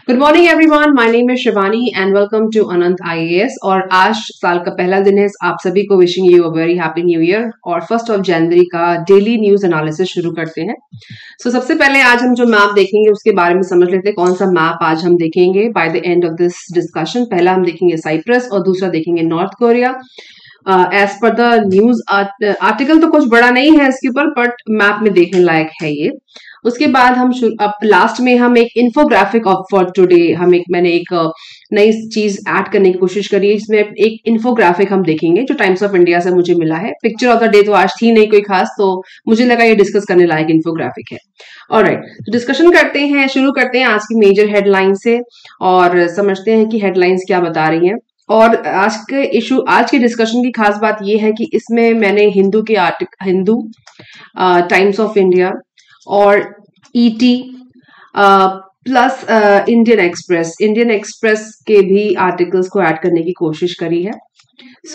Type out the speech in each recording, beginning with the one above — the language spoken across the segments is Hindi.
Good morning everyone, my name is Shivani and welcome to Anant IAS. और आज साल का पहला दिन है। आप सभी को wishing you a very happy new year और 1 जनवरी का डेली न्यूज एनालिसिस शुरू करते हैं। सबसे पहले आज हम जो मैप देखेंगे उसके बारे में समझ लेते हैं। कौन सा मैप आज हम देखेंगे by the end of this discussion. पहला हम देखेंगे साइप्रस और दूसरा देखेंगे North Korea. As per the news article तो कुछ बड़ा नहीं है इसके ऊपर, बट मैप में देखने लायक है ये। उसके बाद हम अब लास्ट में हम एक इन्फोग्राफिक ऑफ फॉर टुडे मैंने एक नई चीज ऐड करने की कोशिश करी है। इसमें एक इन्फोग्राफिक हम देखेंगे जो टाइम्स ऑफ इंडिया से मुझे मिला है। पिक्चर ऑफ द डे तो आज थी नहीं कोई खास, तो मुझे लगा ये डिस्कस करने लायक इन्फोग्राफिक है। ऑलराइट, तो डिस्कशन करते हैं, शुरू करते हैं आज की मेजर हेडलाइन से और समझते हैं कि हेडलाइंस क्या बता रही हैं। और आज के डिस्कशन की खास बात यह है कि इसमें मैंने हिंदू टाइम्स ऑफ इंडिया और ईटी प्लस इंडियन एक्सप्रेस के भी आर्टिकल्स को ऐड करने की कोशिश करी है।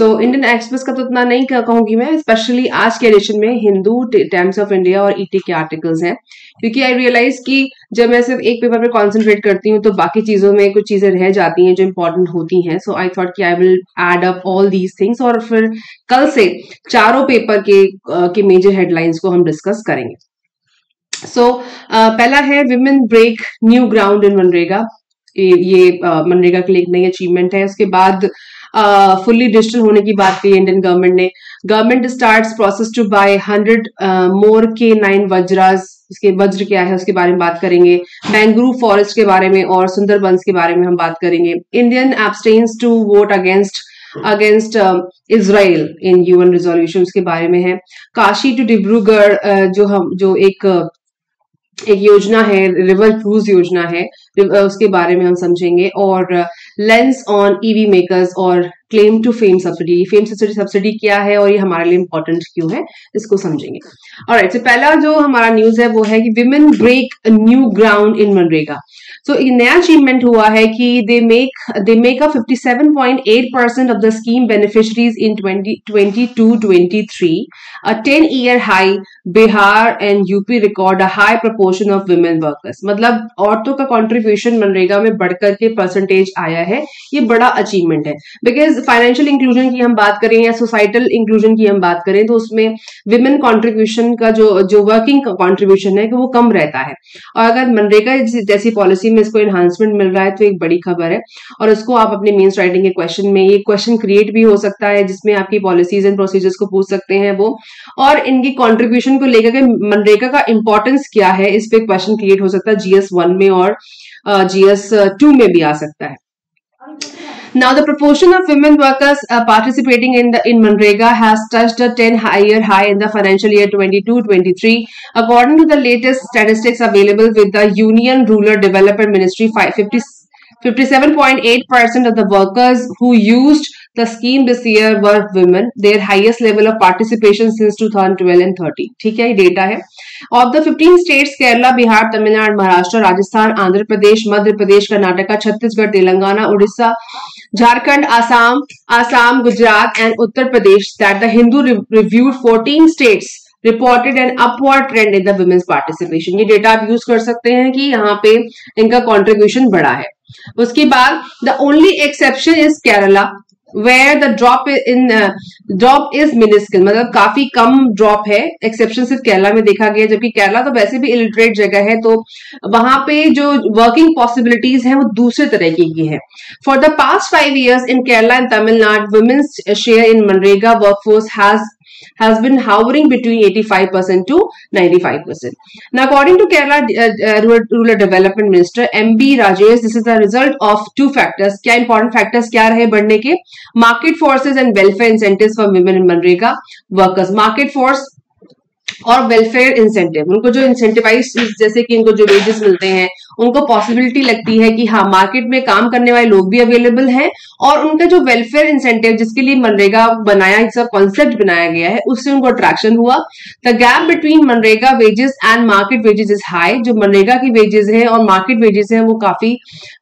इंडियन एक्सप्रेस का तो उतना नहीं कहूंगी मैं, स्पेशली आज के एडिशन में हिंदू, टाइम्स ऑफ इंडिया और ईटी के आर्टिकल्स हैं, क्योंकि आई रियलाइज कि जब मैं सिर्फ एक पेपर पे कॉन्सेंट्रेट करती हूँ तो बाकी चीजों में कुछ चीजें रह जाती हैं जो इंपॉर्टेंट होती हैं। सो आई थॉट कि I will add up all these things और फिर कल से चारों पेपर के मेजर हेडलाइंस को हम डिस्कस करेंगे। पहला है women break new ground in मनरेगा। ये मनरेगा के लिए एक नई अचीवमेंट है। उसके बाद फुल्ली डिजिटल होने की बात की इंडियन गवर्नमेंट ने। Government starts process to buy 100 more K9 Vajras. इसके वज्र क्या है उसके बारे में बात करेंगे। मैंग्रोव फॉरेस्ट के बारे में और सुंदरबंस के बारे में हम बात करेंगे। Indian abstains to vote against Israel in UN resolution के बारे में है। काशी टू डिब्रूगढ़ जो एक योजना है, रिवर क्रूज योजना है, उसके बारे में हम समझेंगे। और लेंस ऑन ईवी मेकर्स और claim to FAME subsidy. FAME subsidy क्या है और ये हमारे लिए इंपॉर्टेंट क्यों है, इसको समझेंगे। ऑलराइट, तो पहला जो हमारा न्यूज है वो है कि women break new ground in मनरेगा। ये नया अचीवमेंट हुआ है कि they make a 57.8% of the scheme beneficiaries in 2022-23, a 10-year high। Bihar and UP record a high proportion of women workers. मतलब औरतों का कंट्रीब्यूशन मनरेगा में बढ़कर के परसेंटेज आया है। ये बड़ा अचीवमेंट है, बिकॉज फाइनेंशियल इंक्लूजन की हम बात करें या सोसाइटल इंक्लूजन की हम बात करें तो उसमें विमेन कंट्रीब्यूशन का जो वर्किंग कंट्रीब्यूशन है वो कम रहता है। और अगर मनरेगा जैसी पॉलिसी में इसको एनहांसमेंट मिल रहा है तो एक बड़ी खबर है। और उसको आप अपने मेंस राइटिंग के क्वेश्चन में, ये क्वेश्चन क्रिएट भी हो सकता है जिसमें आपकी पॉलिसीज एंड प्रोसीजर्स को पूछ सकते हैं वो, और इनकी कंट्रीब्यूशन को लेकर के मनरेगा का इंपॉर्टेंस क्या है इस पे क्वेश्चन क्रिएट हो सकता है GS1 में और GS2 में भी आ सकता है। Now, the proportion of women workers participating in Manrega has touched a 10-year high in the financial year 22-23. According to the latest statistics available with the Union Rural Development Ministry, 57.8% of the workers who used the scheme this year were women, their highest level of participation since 2012 and 13. ठीक है, ये डेटा है। Of the 15 states, Kerala, Bihar, Tamil Nadu, Maharashtra, Rajasthan, Andhra Pradesh, Madhya Pradesh, Karnataka, Chhattisgarh, Telangana, Odisha, Jharkhand, Assam, Gujarat, and Uttar Pradesh, that the Hindu reviewed 14 states reported an upward trend in the women's participation. ये डेटा आप यूज कर सकते हैं कि यहाँ पे इनका कंट्रीब्यूशन बढ़ा है। उसके बाद the only exception is Kerala, where the drop is minuscule, मतलब काफी कम ड्रॉप है। एक्सेप्शन सिर्फ केरला में देखा गया, जबकि केरला तो वैसे भी इलिटरेट जगह है, तो वहां पे जो वर्किंग पॉसिबिलिटीज हैं वो दूसरे तरह की है। For the past 5 years in Kerala and Tamil Nadu, women's share in Manrega workforce has been hovering between 85% to 95%. Now, according to Kerala Rural Development Minister MB Rajesh, this is the result of 2 factors. क्या important factors क्या रहे बढ़ने के? Market forces and welfare incentives for women in Manrega workers. Market force और वेलफेयर इंसेंटिव, उनको जो इंसेंटिवाइज, जैसे कि इनको जो वेजेस मिलते हैं, उनको पॉसिबिलिटी लगती है कि हाँ मार्केट में काम करने वाले लोग भी अवेलेबल हैं, और उनका जो वेलफेयर इंसेंटिव जिसके लिए मनरेगा बनाया, इसका कॉन्सेप्ट बनाया गया है, उससे उनको अट्रैक्शन हुआ। The gap between MNREGA wages and market wages is high. जो मनरेगा की वेजेस है और मार्केट वेजेस है वो काफी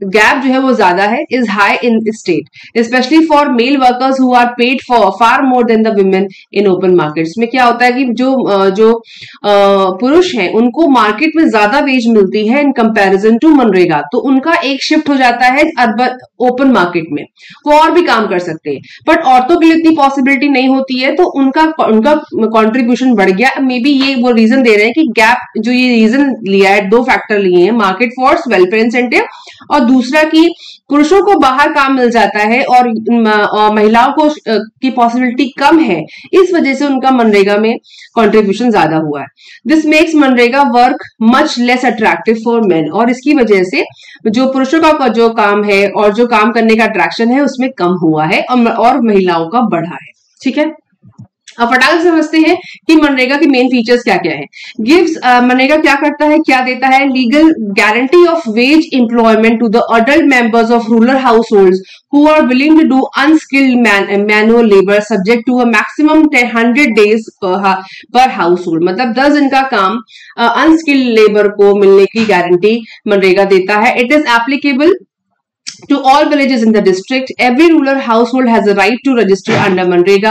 गैप जो है वो ज्यादा है, is high in state, specially for male workers who are paid for far more than the women in open markets. में क्या होता है कि जो जो पुरुष हैं उनको मार्केट में ज्यादा वेज मिलती है इन कंपैरिजन टू मनरेगा, तो उनका एक शिफ्ट हो जाता है अर्बन ओपन मार्केट में, वो और भी काम कर सकते हैं, बट औरतों के लिए इतनी पॉसिबिलिटी नहीं होती है, तो उनका कंट्रीब्यूशन बढ़ गया। मे बी ये वो रीजन दे रहे हैं कि गैप, जो ये रीजन लिया है, दो फैक्टर लिए हैं, मार्केट फोर्स, वेलफेयर इंसेंटिव, और दूसरा कि पुरुषों को बाहर काम मिल जाता है और महिलाओं को की पॉसिबिलिटी कम है, इस वजह से उनका मनरेगा में कंट्रीब्यूशन ज्यादा हुआ है। This makes MNREGA work much less attractive for main, और इसकी वजह से जो पुरुषों का जो काम है और जो काम करने का अट्रैक्शन है उसमें कम हुआ है और महिलाओं का बढ़ा है। ठीक है, अब फटाक से समझते हैं कि मनरेगा के मेन फीचर्स क्या क्या है। गिव्स, मनरेगा क्या करता है, क्या देता है, legal guarantee of wage employment to the adult members of rural households who are willing to do unskilled manual labor subject to a maximum 100 days per household। मतलब 10 दिन का काम अनस्किल्ड लेबर को मिलने की गारंटी मनरेगा देता है। It is applicable to all villages in the district. Every rural household has a right to register under Manrega.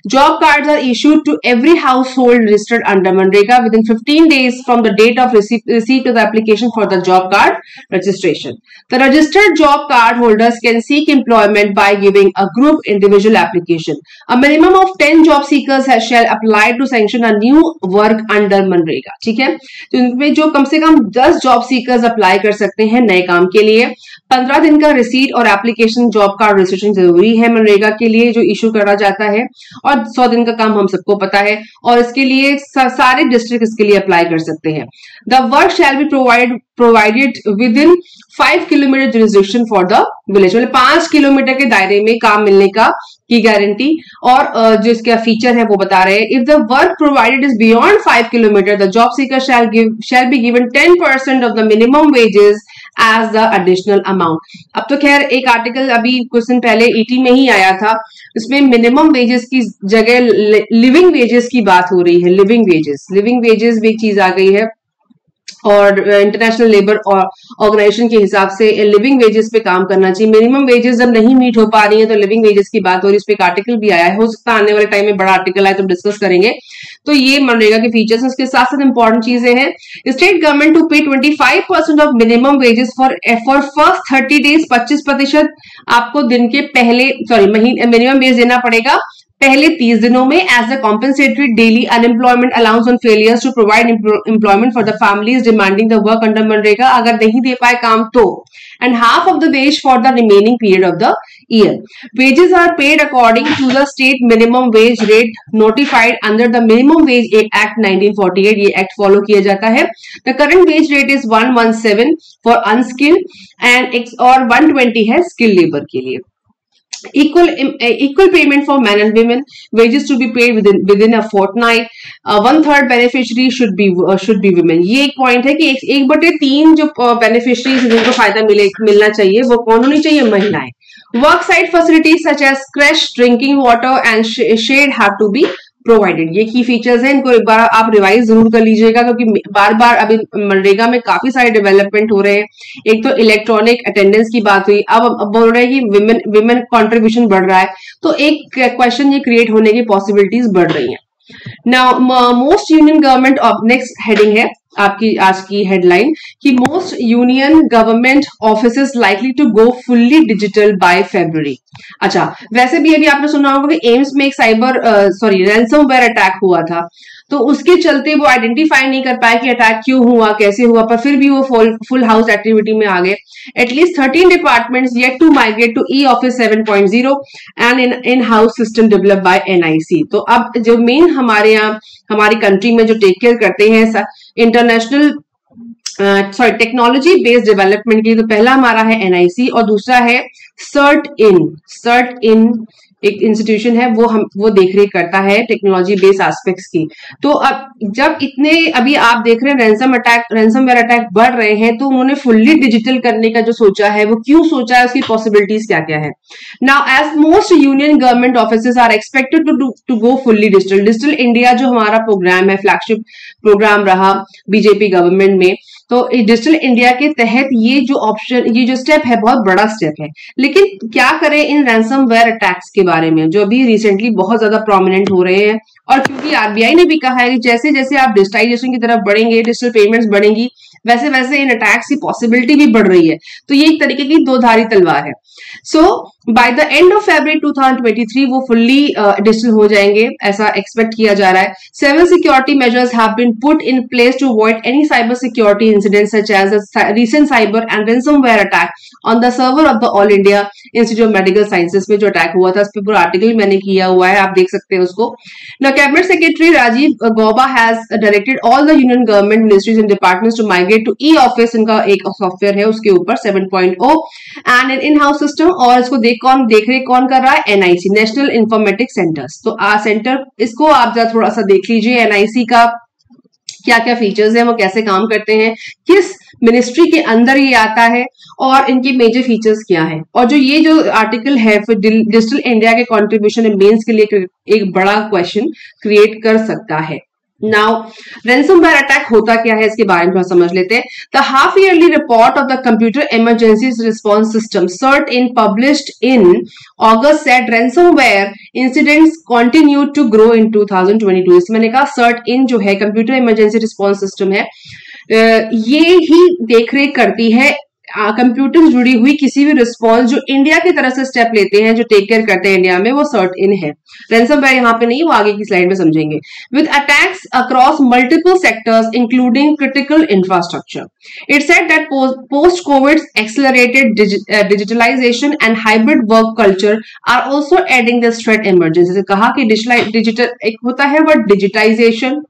Job cards are issued to every household registered under Manrega within 15 days from the date of receipt of the application for the job card registration. The registered job card holders can seek employment by giving a group individual application. A minimum of 10 job seekers shall apply to sanction a new work under Manrega. ठीक है, तो इनमें जो कम से कम 10 जॉब सीकर्स अप्लाई कर सकते हैं नए काम के लिए। 15 दिन का रिसीट और एप्लीकेशन जॉब कार्ड रजिस्ट्रेशन जरूरी है मनरेगा के लिए, जो इशू करा जाता है, और 100 दिन का काम हम सबको पता है, और इसके लिए सारे डिस्ट्रिक्ट इसके लिए अप्लाई कर सकते हैं। The work shall be provided with in 5 kilometre jurisdiction for the village, मतलब 5 किलोमीटर के दायरे में काम मिलने का की गारंटी। और जो इसका फीचर है वो बता रहे हैं, if the work provided is beyond 5 kilometre the job seeker shall be given 10% of the minimum wages as the additional amount. अब तो खैर एक आर्टिकल अभी कुछ दिन पहले ईटी में ही आया था, इसमें मिनिमम वेजेस की जगह लिविंग वेजेस की बात हो रही है। लिविंग वेजेस भी एक चीज आ गई है, और इंटरनेशनल लेबर ऑर्गेनाइजेशन के हिसाब से लिविंग वेजेस पे काम करना चाहिए। मिनिमम वेजेस जब नहीं मीट हो पा रही है तो लिविंग वेजेस की बात हो रही है। इस पे एक आर्टिकल भी आया है, हो सकता है आने वाले टाइम में बड़ा आर्टिकल आए तो डिस्कस करेंगे। तो ये मनरेगा के फीचर्स, उसके साथ साथ इंपॉर्टेंट चीजें हैं। स्टेट गवर्नमेंट टू पे 25% of minimum wages for first 30 days, 25% आपको दिन के पहले मिनिमम वेज देना पड़ेगा पहले 30 दिनों में as a compensatory daily unemployment allowance on failures to provide employment for the families demanding the work under MNREGA, अगर नहीं दे पाए काम तो, and half of the wage for the remaining period of the year. Wages are paid according to the state minimum wage rate notified under the minimum wage act 1948, ये एक्ट फॉलो किया जाता है। The current wage rate is 117 for unskilled and और 120 है स्किल लेबर के लिए। Equal payment for men and women, wages to be paid within a fortnight, 1/3 beneficiary should be women। ये एक पॉइंट है कि 1/3 जो बेनिफिशरीज जिनको फायदा मिलना चाहिए वो कौन होनी चाहिए, महिलाएं। Work site facilities such as creche, drinking water and shade have to be provided. ये की फीचर्स हैं, इनको एक बार आप रिवाइज जरूर कर लीजिएगा, क्योंकि बार बार अभी मनरेगा में काफी सारे डेवलपमेंट हो रहे हैं। एक तो इलेक्ट्रॉनिक अटेंडेंस की बात हुई, अब बोल रहे हैं कि विमेन कंट्रीब्यूशन बढ़ रहा है, तो एक क्वेश्चन ये क्रिएट होने की पॉसिबिलिटीज बढ़ रही हैं। Now most union government of, next heading है आपकी आज की हेडलाइन कि most union government offices likely to go fully digital by February. अच्छा, वैसे भी अभी आपने सुना होगा कि एम्स में एक रैंसमवेयर अटैक हुआ था, तो उसके चलते वो आइडेंटिफाई नहीं कर पाए कि अटैक क्यों हुआ, कैसे हुआ, पर फिर भी वो फुल हाउस एक्टिविटी में आ गए। At least 13 departments yet to migrate to e office 7.0 and in house system develop by NIC। तो अब जो मेन हमारे यहाँ हमारी कंट्री में जो टेक केयर करते हैं इंटरनेशनल टेक्नोलॉजी बेस्ड डेवलपमेंट की, तो पहला हमारा है NIC और दूसरा है सर्ट इन एक इंस्टीट्यूशन है, वो देखरेख करता है टेक्नोलॉजी बेस्ड एस्पेक्ट्स की। तो अब जब इतने अभी आप देख रहे हैं रैंसमवेयर अटैक बढ़ रहे हैं, तो उन्होंने फुल्ली डिजिटल करने का जो सोचा है वो क्यों सोचा है, उसकी पॉसिबिलिटीज क्या क्या है। Now as most union government offices are expected to go fully digital India जो हमारा प्रोग्राम है, फ्लैगशिप प्रोग्राम रहा बीजेपी गवर्नमेंट में, तो डिजिटल इंडिया के तहत ये जो स्टेप है बहुत बड़ा स्टेप है। लेकिन क्या करें इन रैंसमवेयर अटैक्स के बारे में जो अभी रिसेंटली बहुत ज्यादा प्रोमिनेंट हो रहे हैं, और क्योंकि आरबीआई ने भी कहा है कि जैसे जैसे आप डिजिटाइजेशन की तरफ बढ़ेंगे, डिजिटल पेमेंट्स बढ़ेंगी, वैसे वैसे इन अटैक्स की पॉसिबिलिटी भी बढ़ रही है। तो ये एक तरीके की दो धारी तलवार है। So by the end of February 2023 वो फुल्ली डिजिटल हो जाएंगे, ऐसा एक्सपेक्ट किया जा रहा है। Several security measures have been put in place to avoid any cyber security incidents such as the recent cyber and ransomware attack on the server of the all India institute of medical sciences में जो अटैक हुआ था, उस पर पूरा आर्टिकल मैंने किया हुआ है, आप देख सकते हैं उसको। Now cabinet secretary Rajiv Gauba has directed all the union government ministries and departments to migrate to e office, इनका एक सॉफ्टवेयर है उसके ऊपर 7.0 एंड इन हाउस सिस्टम, और इसको देख रेख कौन कर रहा है, एनआईसी, नेशनल इंफॉर्मेटिक्स सेंटर्स। तो सेंटर इसको आप जरा थोड़ा सा देख लीजिए, एनआईसी का क्या क्या फीचर्स हैं, वो कैसे काम करते हैं, किस मिनिस्ट्री के अंदर ये आता है और इनके मेजर फीचर्स क्या है। और जो आर्टिकल है फिर डिजिटल इंडिया के कंट्रीब्यूशन मेंस के लिए एक बड़ा क्वेश्चन क्रिएट कर सकता है। नाउ रैंसमवेयर अटैक होता क्या है इसके बारे में थोड़ा समझ लेते हैं। The half yearly report of the computer emergency response system CERT-in published in August said ransomware incidents continued to grow in 2022। इसमें मैंने कहा CERT-in जो है कंप्यूटर इमरजेंसी रिस्पॉन्स सिस्टम है, ये ही देखरेख करती है कंप्यूटर से जुड़ी हुई किसी भी रिस्पॉन्स जो इंडिया की तरफ से स्टेप लेते हैं, जो टेक केयर करते हैं इंडिया में, वो CERT-in है। रैंसमवेयर यहाँ पे नहीं, वो आगे की स्लाइड में समझेंगे। With attacks across multiple sectors including critical infrastructure, it said that post covid accelerated digitalisation and hybrid work culture are also adding this threat emergency. कहा कि डिजिटल एक होता है वर्ड डिजिटाइजेशन,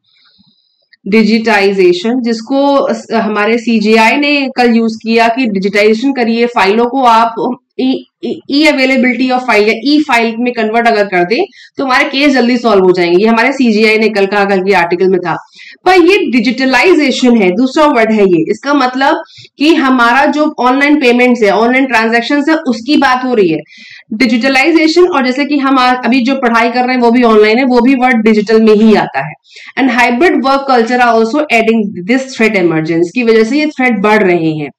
जिसको हमारे सीजीआई ने कल यूज किया कि डिजिटाइजेशन करिए, फाइलों को आप ई अवेलेबिलिटी ऑफ फाइल या ई फाइल में कन्वर्ट अगर कर दें तो हमारे केस जल्दी सॉल्व हो जाएंगे। ये हमारे सीजीआई ने कल के आर्टिकल में था। पर ये डिजिटलाइजेशन है, दूसरा वर्ड है ये। इसका मतलब कि हमारा जो ऑनलाइन पेमेंट्स है, ऑनलाइन ट्रांजैक्शंस है, उसकी बात हो रही है डिजिटलाइजेशन। और जैसे कि हम अभी जो पढ़ाई कर रहे हैं वो भी ऑनलाइन है, वो भी वर्ड डिजिटल में ही आता है। And hybrid work culture are also adding this threat emergency की वजह से ये थ्रेट बढ़ रहे हैं।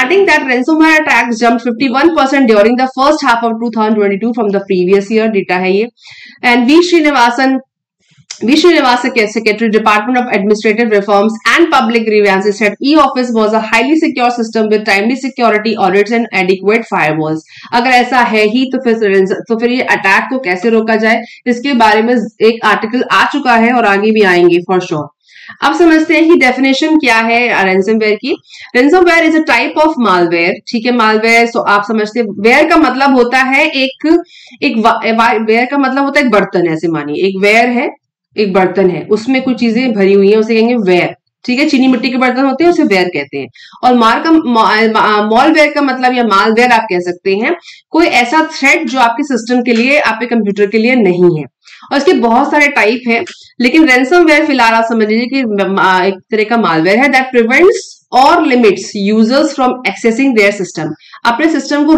Adding that ransomware attacks jumped 51% during the first half of 2022 from the previous year, data है ये। And V Srinivasan Secretary, Department of Administrative Reforms and Public Grievances, said e-office was a highly secure system with timely security audits and adequate firewalls। अगर ऐसा है ही तो फिर ये अटैक को कैसे रोका जाए, इसके बारे में एक आर्टिकल आ चुका है और आगे भी आएंगे फॉर श्योर। अब समझते हैं कि डेफिनेशन क्या है रैंसमवेयर की। Ransomware is a type of malware, ठीक है। मालवेयर तो आप समझते हैं, वेयर का मतलब होता है वेयर का मतलब होता है एक बर्तन है। ऐसे मानिए एक वेयर है, एक बर्तन है, उसमें कुछ चीजें भरी हुई हैं, उसे कहेंगे वेयर, ठीक है। चीनी मिट्टी के बर्तन होते हैं, उसे वेयर कहते हैं। और मॉलवेयर का मतलब या मालवेयर आप कह सकते हैं कोई ऐसा थ्रेट जो आपके सिस्टम के लिए, आपके कंप्यूटर के लिए नहीं है। और इसके बहुत सारे टाइप हैं, लेकिन रैंसमवेयर फिलहाल आप समझ लीजिए कि एक तरह का मालवेयर है दैट प्रिवेंट्स और limits users from accessing there system. अपने सिस्टम को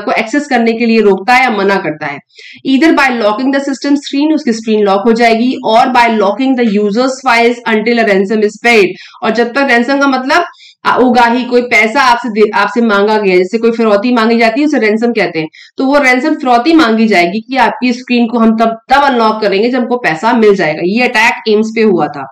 को एक्सेस करने के लिए रोकता है या मना करता है। Either by locking the system screen, उसकी स्क्रीन लॉक हो जाएगी, और by locking the users files until a ransom is paid. और जब तक रैंसम का मतलब उगाही, कोई पैसा आपसे मांगा गया, जैसे कोई फिरौती मांगी जाती है उसे रैंसम कहते हैं, तो वो रैंसम फिरौती मांगी जाएगी कि आपकी स्क्रीन को हम तब अनलॉक करेंगे जब हमको पैसा मिल जाएगा। ये अटैक एम्स पे हुआ था।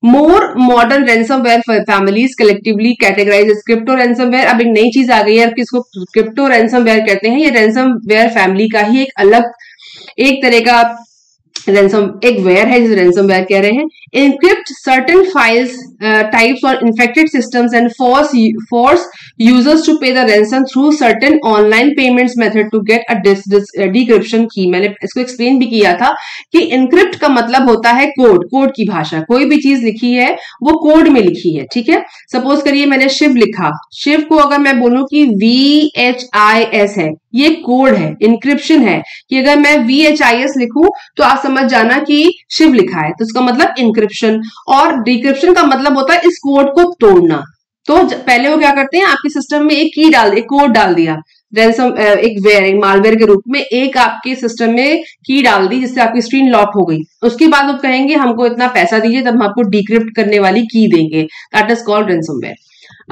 More modern ransomware families collectively categorized as crypto ransomware। अब एक नई चीज आ गई है कि इसको क्रिप्टो रैंसमवेयर कहते हैं। ये रैंसमवेयर फैमिली का ही एक तरह का एक वेयर है जिसे रैंसमवेयर कह रहे हैं। Encrypt certain files types or infected systems and force users to pay the ransom through certain online payments method to get a decryption key। मैंने इसको एक्सप्लेन भी किया था कि encrypt का मतलब होता है कोड की भाषा। कोई भी चीज लिखी है वो कोड में लिखी है, ठीक है। सपोज करिए मैंने शिव लिखा, शिव को अगर मैं बोलूं कि VHIS है, ये कोड है, इंक्रिप्शन है। कि अगर मैं VHIS लिखूं तो आप समझ जाना कि शिव लिखा है, तो इसका मतलब इंक्रिप्शन। और डिक्रिप्शन का मतलब होता है इस कोड को तोड़ना। तो पहले वो क्या करते हैं, आपके सिस्टम में एक कोड डाल दिया, रैंसम एक मालवेयर के रूप में एक आपके सिस्टम में की डाल दी जिससे आपकी स्क्रीन लॉक हो गई। उसके बाद वो कहेंगे हमको इतना पैसा दीजिए तब हम आपको डिक्रिप्ट करने वाली की देंगे, दैट इज कॉल्ड रैंसमवेयर।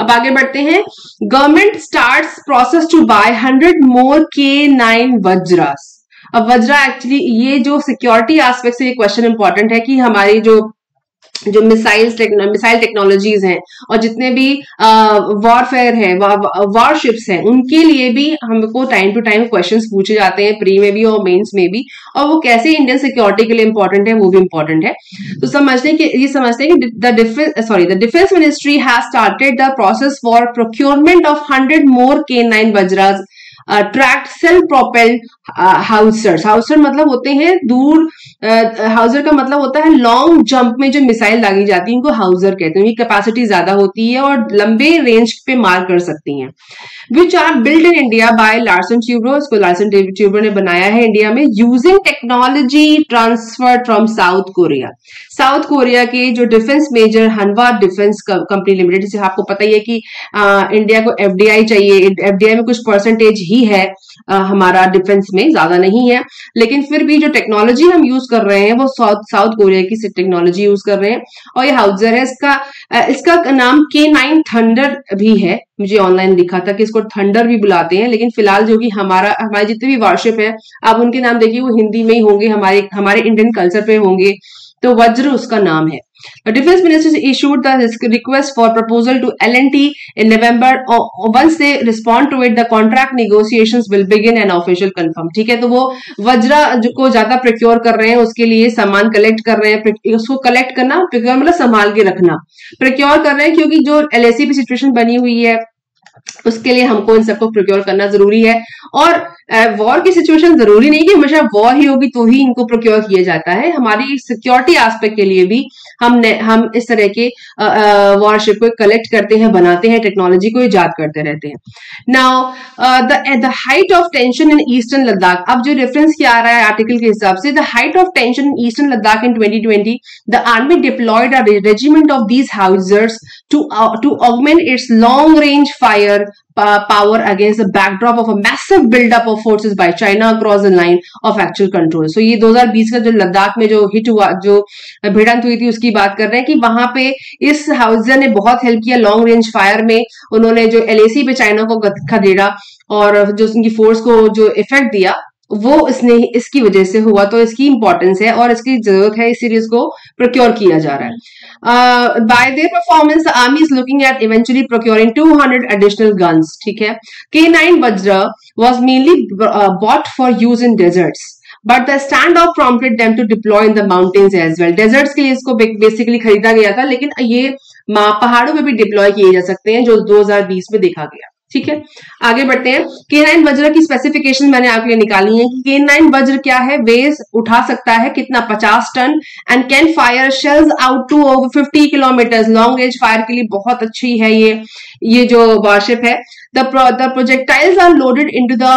अब आगे बढ़ते हैं। Government starts process to buy 100 more K9 Vajras. अब वज्रा एक्चुअली ये जो सिक्योरिटी एस्पेक्ट से ये क्वेश्चन इंपॉर्टेंट है कि हमारी जो मिसाइल टेक्नोलॉजीज हैं और जितने भी वॉरफेयर है, वॉरशिप्स हैं, उनके लिए भी हमको टाइम टू टाइम क्वेश्चंस पूछे जाते हैं, प्री में भी और मेंस में भी, और वो कैसे इंडियन सिक्योरिटी के लिए इंपॉर्टेंट है वो भी इंपॉर्टेंट है। तो समझते हैं कि the defence ministry has started the process for procurement of 100 more K9 Vajras tracked self propelled howitzers. Howitzer मतलब होते हैं दूर, हाउसर का मतलब होता है लॉन्ग जंप में जो मिसाइल दागी जाती है इनको हाउसर कहते हैं। इनकी कैपेसिटी ज्यादा होती है और लंबे रेंज पे मार कर सकती हैं। Which are build in India by Larsen Toubro. इसको लार्सन ट्यूब्रो ने बनाया है इंडिया में using technology transfer from South Korea. South Korea के जो defence major Hanwha defence company limited, जिसे आपको पता ही है कि इंडिया को एफडीआई चाहिए, एफडीआई में कुछ परसेंटेज ही है हमारा डिफेंस में, ज्यादा नहीं है, लेकिन फिर भी जो टेक्नोलॉजी हम यूज कर रहे हैं वो साउथ कोरिया की टेक्नोलॉजी यूज कर रहे हैं। और ये हाउसर है, इसका नाम K9 थंडर भी है। मुझे ऑनलाइन दिखा था कि इसको थंडर भी बुलाते हैं, लेकिन फिलहाल जो कि हमारे जितने भी वॉरशिप है आप उनके नाम देखिए वो हिंदी में ही होंगे, हमारे इंडियन कल्चर पे होंगे, तो वज्र उसका नाम है। The Defense Ministry issued the request for proposal to L&T in November. Once they respond to it, the contract negotiations will begin and official confirm. ठीक है, तो वो वज्रा को ज्यादा प्रोक्योर कर रहे हैं, उसके लिए सामान कलेक्ट कर रहे हैं। उसको कलेक्ट करना, प्रोक्योर मतलब संभाल के रखना, प्रोक्योर कर रहे हैं क्योंकि जो LAC की सिचुएशन बनी हुई है उसके लिए हमको इन सबको प्रोक्योर करना जरूरी है। और वॉर की सिचुएशन जरूरी नहीं कि हमेशा वॉर ही होगी तो ही इनको प्रोक्योर किया जाता है। हमारी सिक्योरिटी एस्पेक्ट के लिए भी हम इस तरह के वॉरशिप को कलेक्ट करते हैं, बनाते हैं, टेक्नोलॉजी को इजाद करते रहते हैं। Now the height of tension in eastern Ladakh. अब जो रेफरेंस किया आ रहा है आर्टिकल के हिसाब से, the height of tension in eastern Ladakh in 2020, the army deployed a regiment of these howitzers to augment its long range fire power against the backdrop of a massive buildup of forces by China across the line of actual control. So ये 2020 का जो लद्दाख में जो हिट हुआ, जो भिड़ंत हुई थी, उसकी बात कर रहे हैं कि वहां पे इस हाउसर ने बहुत हेल्प किया लॉन्ग रेंज फायर में। उन्होंने जो LAC पे चाइना को खदेड़ा और जो उनकी फोर्स को जो इफेक्ट दिया वो इसकी वजह से हुआ, तो इसकी इंपॉर्टेंस है और इसकी जरूरत है, इसीलिए इसको प्रोक्योर किया जा रहा है। By their performance the army is looking at eventually procuring 200 additional guns. ठीक है, K9 Vajra was mainly bought for use in deserts, but the stand off prompted them to deploy in the mountains as well. Deserts के लिए इसको बेसिकली खरीदा गया था, लेकिन ये पहाड़ों पे भी डिप्लॉय किए जा सकते हैं, जो 2020 में देखा गया। ठीक है, आगे बढ़ते हैं। K9 वज्र की स्पेसिफिकेशन मैंने आपके लिए निकाली है कि K9 वज्र क्या है। वेज उठा सकता है कितना, 50 tonne, and can fire shells out to over 50 kilometre. Long range fire के लिए बहुत अच्छी है ये जो वॉरशिप है। The projectiles are loaded into the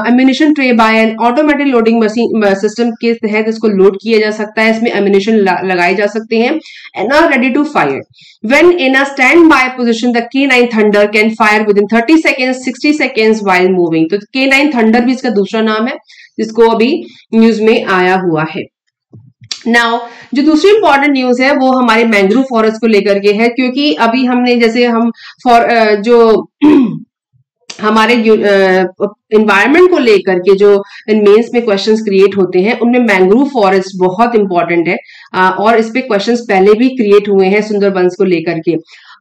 ammunition tray by an automatic loading machine system के तहत इसको लोड किया जा सकता है, इसमें ammunition लगाए जा सकते हैं and are ready to fire. When in a standby position, the K9 Thunder can fire within 30 seconds, 60 seconds while moving. तो K9 Thunder भी इसका दूसरा नाम है जिसको अभी न्यूज में आया हुआ है। नाउ जो दूसरी इंपॉर्टेंट न्यूज है वो हमारे मैंग्रोव फॉरेस्ट को लेकर के है, क्योंकि अभी हमने जैसे हम जो हमारे एनवायरनमेंट को लेकर के जो मेंस में क्वेश्चंस क्रिएट होते हैं उनमें मैंग्रोव फॉरेस्ट बहुत इंपॉर्टेंट है, और इस पे क्वेश्चंस पहले भी क्रिएट हुए हैं सुंदरबंस को लेकर के।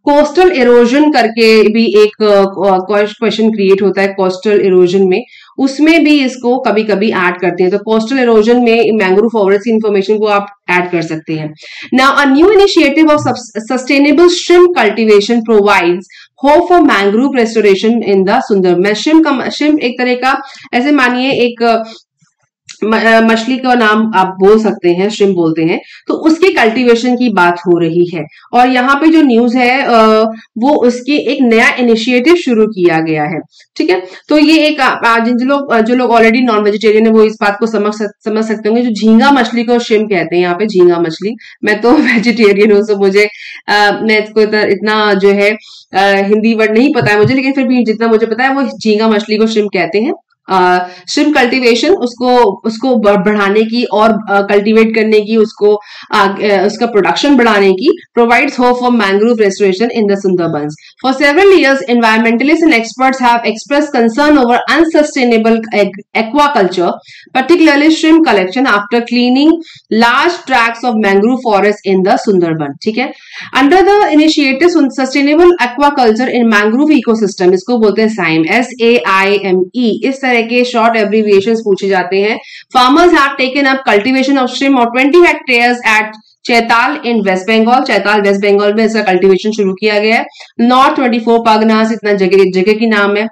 कोस्टल इरोजन करके भी एक क्वेश्चन क्रिएट होता है कोस्टल इरोजन में, उसमें भी इसको कभी कभी ऐड करते हैं, तो कोस्टल इरोजन में मैंग्रोव फॉरेस्ट की इंफॉर्मेशन को आप ऐड कर सकते हैं। Now a new initiative of sustainable shrimp cultivation provides hope for mangrove restoration in the Sundarban. Shrimp एक तरह का, ऐसे मानिए एक मछली का नाम आप बोल सकते हैं, श्रिम्प बोलते हैं, तो उसके कल्टीवेशन की बात हो रही है। और यहाँ पे जो न्यूज है वो उसकी एक नया इनिशिएटिव शुरू किया गया है। ठीक है, तो ये एक जो लोग ऑलरेडी नॉन वेजिटेरियन है वो इस बात को समझ सकते होंगे। जो झींगा मछली को श्रिम्प कहते हैं यहाँ पे, झींगा मछली। मैं तो वेजिटेरियन हूँ, तो मुझे मैं इसको इतना जो है हिंदी वर्ड नहीं पता है मुझे, लेकिन फिर भी जितना मुझे पता है वो झींगा मछली को श्रिम्प कहते हैं। श्रिम्प कल्टीवेशन उसको बढ़ाने की और कल्टीवेट करने की, उसका प्रोडक्शन बढ़ाने की provides hope for mangrove restoration in the Sundarbans. For several years environmentalist and experts have expressed concern over unsustainable aquaculture, particularly shrimp collection after cleaning large tracts of mangrove forest in the Sundarban। ठीक है, under the initiative sustainable aquaculture in mangrove ecosystem, इसको बोलते हैं SAIME, SAIME, इस तरह के शॉर्ट एब्रीविएशंस पूछे जाते हैं। Farmers have taken up cultivation of shrimp of 20 hectares at Chaital in West Bengal. Chaital West Bengal में इसका कल्टीवेशन शुरू किया गया है। नॉर्थ 24 परगनास, इतना जगह की नाम है।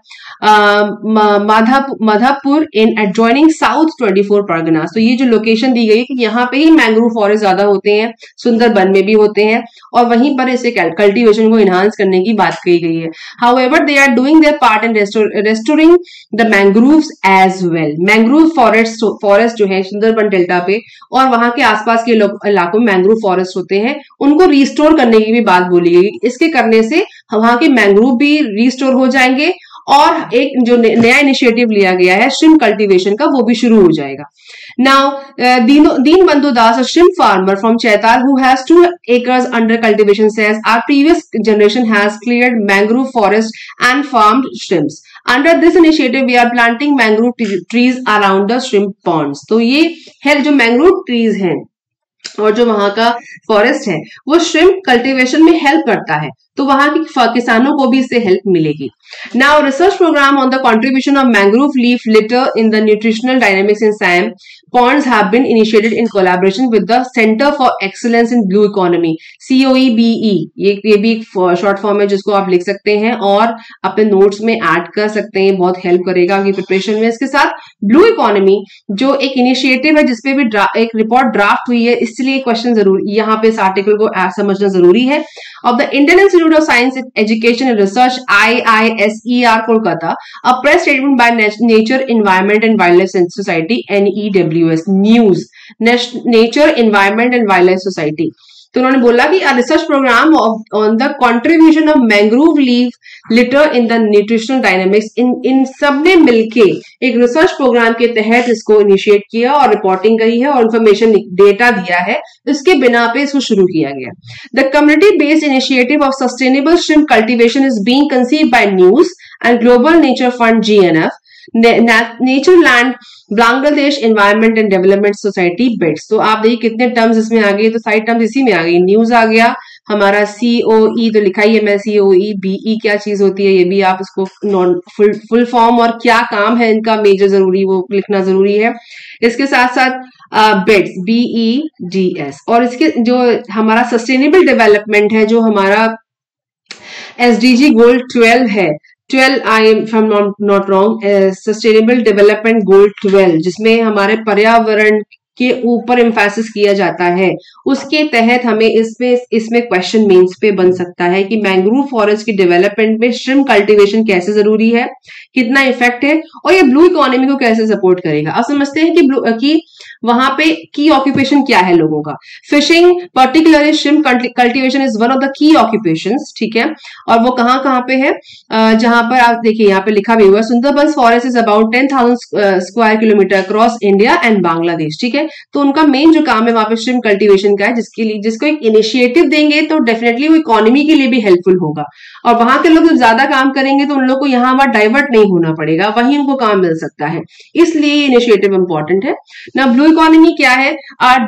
माधवपुर इन एडजॉइनिंग साउथ 24 परगनास। तो ये जो लोकेशन दी गई है कि यहाँ पे ही मैंग्रोव फॉरेस्ट ज्यादा होते हैं, सुंदरबन में भी होते हैं, और वहीं पर इसे कल्टीवेशन को इनहांस करने की बात कही गई है। However they are doing their part in restoring the mangroves as well. Mangrove forest जो है सुंदरबन डेल्टा पे और वहां के आसपास के इलाकों में मैंग्रोव फॉरेस्ट होते हैं, उनको रिस्टोर करने की भी बात बोली गई। इसके करने से वहां के मैंग्रोव भी रिस्टोर हो जाएंगे और एक जो नया इनिशिएटिव लिया गया है श्रिम्प कल्टीवेशन का, वो भी शुरू हो जाएगा। Now Dinabandhu Das, a shrimp farmer from Chaital who has 2 acres under cultivation, says our previous generation has cleared mangrove forest and farmed shrimps. Under this initiative we are planting mangrove trees around the shrimp ponds। तो ये है जो मैंग्रोव ट्रीज हैं और जो वहां का फॉरेस्ट है वो श्रिम्प कल्टीवेशन में हेल्प करता है, तो वहां के किसानों को भी इससे हेल्प मिलेगी। Now research programme on the contribution of mangrove leaf litter in the nutritional dynamics in same ponds have been initiated in collaboration with the Center for Excellence in Blue Economy, COEBE। ये भी एक शॉर्ट फॉर्म है जिसको आप लिख सकते हैं और अपने नोट्स में ऐड कर सकते हैं, बहुत हेल्प करेगा आपकी प्रिपरेशन में। इसके साथ ब्लू इकोनॉमी जो एक इनिशिएटिव है जिसपे भी एक रिपोर्ट ड्राफ्ट हुई है, इसलिए क्वेश्चन जरूरी यहाँ पे इस आर्टिकल को समझना जरूरी है। Of the Indian institute of science education and research IISER Kolkata, a press statement by nature environment and wildlife society NEWS, news nature environment and wildlife society. तो उन्होंने बोला कि research programme on the contribution of mangrove leaf litter in the nutritional dynamics, इन सब ने मिलके एक रिसर्च प्रोग्राम के तहत इसको इनिशिएट किया और रिपोर्टिंग करी है और इंफॉर्मेशन डेटा दिया है, इसके बिना पे इसको शुरू किया गया। The community based initiative of sustainable shrimp cultivation is being conceived by न्यूज and global nature fund GNF, Naturland Bangladesh environment and development society BEDS. तो आप देखिए कितने टर्म्स इसमें आ गए, तो सारी टर्म्स इसी में आ गई। न्यूज आ गया हमारा, COE तो लिखा ही है मैं, COEBE क्या चीज होती है ये भी आप इसको फुल फॉर्म और क्या काम है इनका मेजर जरूरी वो लिखना जरूरी है। इसके साथ साथ बेट्स BEDS, और इसके जो हमारा सस्टेनेबल डेवलपमेंट है, जो हमारा SDG गोल 12 है, 12 if I'm not wrong, sustainable development goal 12, जिसमें हमारे पर्यावरण के ऊपर एम्फेसिस किया जाता है, उसके तहत हमें इसमें क्वेश्चन मेंस पे बन सकता है कि मैंग्रोव फॉरेस्ट की डेवलपमेंट में श्रिम्प कल्टीवेशन कैसे जरूरी है, कितना इफेक्ट है, और ये ब्लू इकोनॉमी को कैसे सपोर्ट करेगा। आप समझते हैं कि वहां पे की ऑक्यूपेशन क्या है लोगों का। Fishing particularly shrimp cultivation is one of the key occupations, ठीक है, और वो कहाँ पे है, जहां पर आप देखिए यहाँ पे लिखा भी हुआ है, Sundarbans forest is about 10,000 square kilometre across India and Bangladesh. ठीक है, तो उनका मेन जो काम है वहां पे श्रिम्प कल्टीवेशन का है, जिसको एक इनिशिएटिव देंगे तो डेफिनेटली वो इकोनॉमी के लिए भी हेल्पफुल होगा, और वहां के लोग जब ज्यादा काम करेंगे तो उन लोग को यहाँ वहां डाइवर्ट नहीं होना पड़ेगा, वहीं उनको काम मिल सकता है, इसलिए ये इनिशिएटिव इंपॉर्टेंट है ना। ब्लू इकोनॉमी क्या है,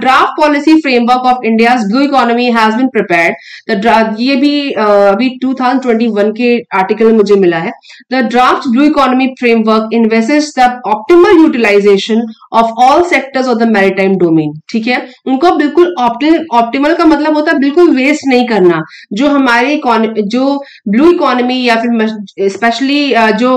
draft policy framework of India blue economy has been prepared. ये भी अभी 2021 के आर्टिकल में मुझे मिला है। The draft blue economy framework invests the optimal utilisation of all sectors of the maritime domain. ठीक है, उनको बिल्कुल ऑप्टिमल का मतलब होता है बिल्कुल वेस्ट नहीं करना। जो हमारे जो ब्लू इकोनॉमी या फिर स्पेशली जो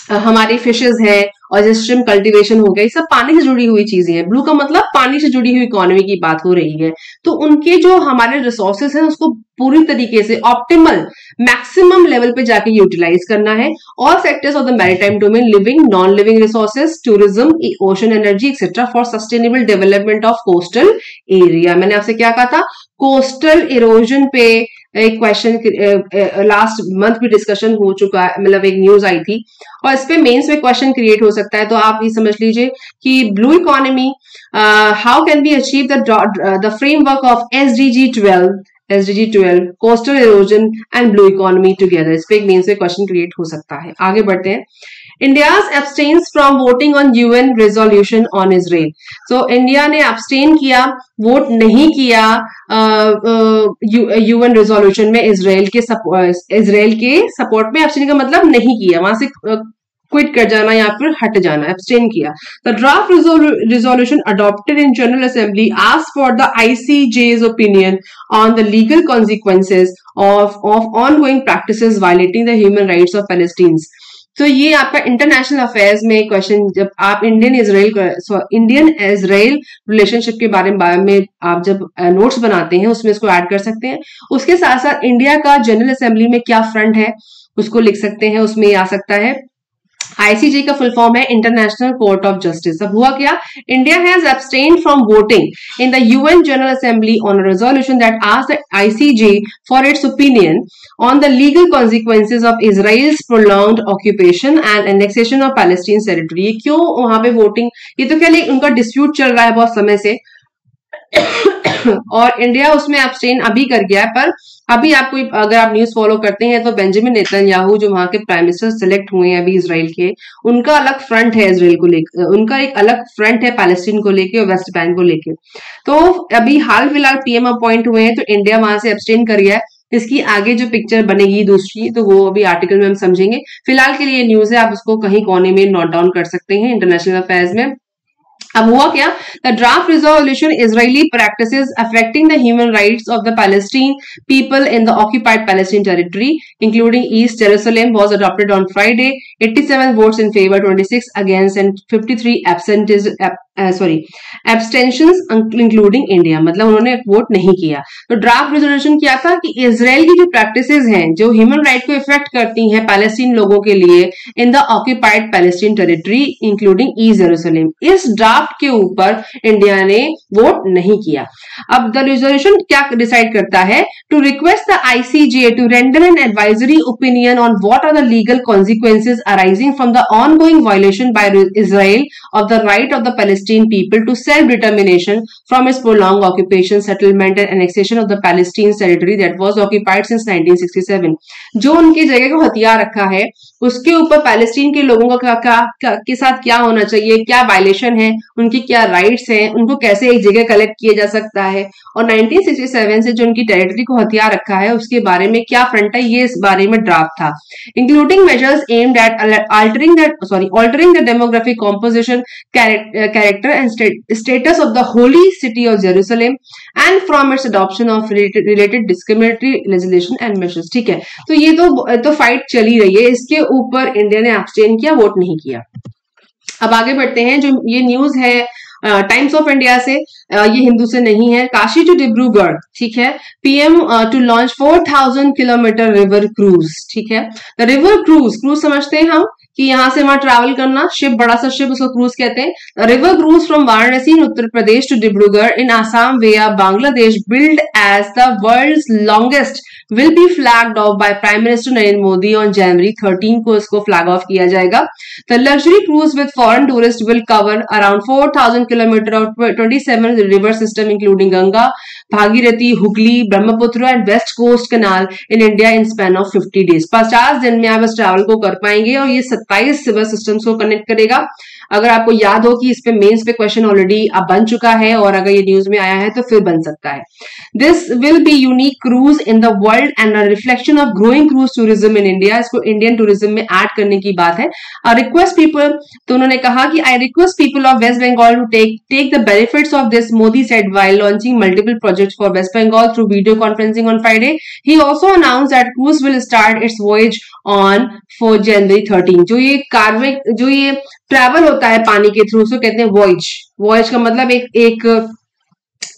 हमारी फिशेज है और जैसे श्रिम्प कल्टीवेशन हो गया, ये सब पानी से जुड़ी हुई चीजें हैं। ब्लू का मतलब पानी से जुड़ी हुई इकोनॉमी की बात हो रही है। तो उनके जो हमारे रिसोर्सेस हैं उसको पूरी तरीके से ऑप्टिमल मैक्सिमम लेवल पे जाके यूटिलाइज करना है। All sectors of the maritime domain, living non living resources, tourism, ocean energy etcetera for sustainable development of coastal area. मैंने आपसे क्या कहा था, कोस्टल इरोजन पे एक क्वेश्चन लास्ट मंथ भी डिस्कशन हो चुका है, मतलब एक न्यूज आई थी और इस पे मेंस में क्वेश्चन क्रिएट हो सकता है। तो आप ये समझ लीजिए कि blue economy, how can be achieve the framework of SDG 12 coastal erosion and blue economy together. इस पे एक मेंस में क्वेश्चन क्रिएट हो सकता है। आगे बढ़ते हैं। India's abstains from voting on UN resolution on Israel. So India ने abstain किया, वोट नहीं किया UN रेजोल्यूशन में इजराइल के सपोर्ट में। abstain का मतलब नहीं किया, वहां से क्विट कर जाना या फिर हट जाना, abstain किया। The draft resolution adopted in General Assembly asked for the ICJ's opinion on the legal consequences of ongoing practices violating the human rights of Palestinians. तो ये आपका इंटरनेशनल अफेयर्स में क्वेश्चन, जब आप इंडियन इजराइल रिलेशनशिप के बारे में आप जब नोट्स बनाते हैं उसमें इसको ऐड कर सकते हैं। उसके साथ साथ इंडिया का जनरल असेंबली में क्या फ्रंट है उसको लिख सकते हैं, उसमें आ सकता है। ICJ का फुल फॉर्म है इंटरनेशनल कोर्ट ऑफ जस्टिस। अब हुआ क्या, India has abstained from voting in the UN General Assembly on a resolution that asked the ICJ for its opinion on the legal consequences of Israel's prolonged occupation and annexation of Palestine territory। क्यों वहां पे वोटिंग, ये तो क्या उनका डिस्प्यूट चल रहा है बहुत समय से और इंडिया उसमें abstain अभी कर गया है। पर अभी आपको, अगर आप न्यूज फॉलो करते हैं तो बेंजामिन नेतन्याहू जो वहां के प्राइम मिनिस्टर सिलेक्ट हुए हैं अभी इसराइल के, उनका अलग फ्रंट है इसराइल को लेकर, उनका एक अलग फ्रंट है पैलेस्टीन को लेके और वेस्ट बैंक को लेके। तो अभी हाल फिलहाल PM अपॉइंट हुए हैं तो इंडिया वहां से abstain कर गया है। इसकी आगे जो पिक्चर बनेगी दूसरी, तो वो अभी आर्टिकल में हम समझेंगे। फिलहाल के लिए न्यूज है, आप उसको कहीं कोने में नोट डाउन कर सकते हैं इंटरनेशनल अफेयर्स में। अब हुआ क्या, the draft resolution Israeli practices affecting the human rights of the Palestine people in the occupied Palestine territory including east Jerusalem was adopted on Friday. 87 votes in favour, 26 against and 53 abstentions including India, मतलब उन्होंने वोट नहीं किया। तो ड्राफ्ट रिजोल्यूशन क्या था कि इजराइल की जो प्रैक्टिसेस हैं जो ह्यूमन राइट को इफेक्ट करती हैं पैलेस्टीन लोगों के लिए इन the occupied Palestine territory including east Jerusalem, इस ड्राफ्ट के ऊपर इंडिया ने वोट नहीं किया। अब द रिजोल्यूशन क्या डिसाइड करता है, to request the ICJ to render an advisory opinion on what are the legal consequences arising from the ongoing violation by Israel of the right of the Palestinian people to self-determination from its prolonged occupation, settlement and annexation of the Palestine territory that was occupied since 1967। जो उनकी जगह को हथियार रखा है उसके ऊपर पैलेस्टीन के लोगों का के साथ क्या होना चाहिए, क्या वायलेशन है, उनकी क्या राइट्स हैं, उनको कैसे एक जगह कलेक्ट किया जा सकता है और 1967 से जो उनकी टेरिटरी को हथियार रखा है उसके बारे में क्या फ्रंट है, ये इस बारे में ड्राफ्ट था। Including measures aimed at altering the demographic composition, character and status of the holy city of Jerusalem and from its adoption of related discriminatory legislation and measures। ठीक है, तो ये तो फाइट चली रही है, इसके ऊपर इंडिया ने abstain किया, वोट नहीं किया। अब आगे बढ़ते हैं, जो ये न्यूज है टाइम्स ऑफ इंडिया से, ये हिंदू से नहीं है। काशी टू डिब्रूगढ़, ठीक है, PM to launch 4000 kilometre river cruise. ठीक है, द रिवर क्रूज समझते हैं हम कि यहां से वहां ट्रैवल करना, शिप, बड़ा सा शिप, उसको क्रूज कहते हैं। River cruise from Varanasi in Uttar Pradesh to Dibrugarh in Assam via Bangladesh, build as the world's longest, will be flagged off by Prime Minister Narendra Modi on January 13 को इसको फ्लैग ऑफ किया जाएगा। The luxury cruise with foreign tourists will cover around 4000 kilometers of 27 river system including Ganga, Bhagirathi, Hooghly, Brahmaputra and West Coast Canal in India in span of 50 days। 50 दिन में आप इस ट्रैवल को कर पाएंगे और ये 27 रिवर सिस्टम्स को कनेक्ट करेगा। अगर आपको याद हो कि इस पे मेंस पे क्वेश्चन ऑलरेडी अब बन चुका है और अगर ये न्यूज में आया है तो फिर बन सकता है। This will be unique cruise in the world and a reflection of growing cruise tourism in India. इसको इंडियन टूरिज्म में ऐड करने की बात है। आई रिक्वेस्ट पीपल, तो उन्होंने कहा कि I request people of West Bengal to take the benefits of this, Modi said while launching multiple projects for West Bengal through video conferencing on Friday. He also announce that cruise will start its voyage on 4 January 13। जो ये ट्रैवल होता है पानी के थ्रू उसको कहते हैं वॉयज। वॉयज का मतलब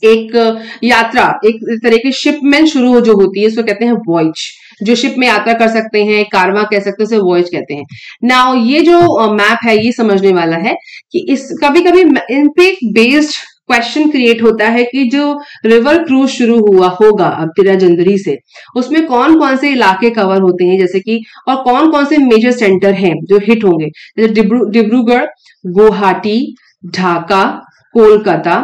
एक यात्रा, एक तरह की शिपमेंट शुरू जो होती है उसको कहते हैं वॉयज। जो शिप में यात्रा कर सकते हैं, कारवां कह सकते हैं, उसे वॉयज कहते हैं। नाउ ये जो मैप है ये समझने वाला है कि इस कभी कभी इन पे बेस्ड क्वेश्चन क्रिएट होता है कि जो रिवर क्रूज शुरू हुआ होगा अब 13 जनवरी से, उसमें कौन कौन से इलाके कवर होते हैं, जैसे कि और कौन कौन से मेजर सेंटर हैं जो हिट होंगे, जैसे डिब्रूगढ़, गुवाहाटी, ढाका, कोलकाता,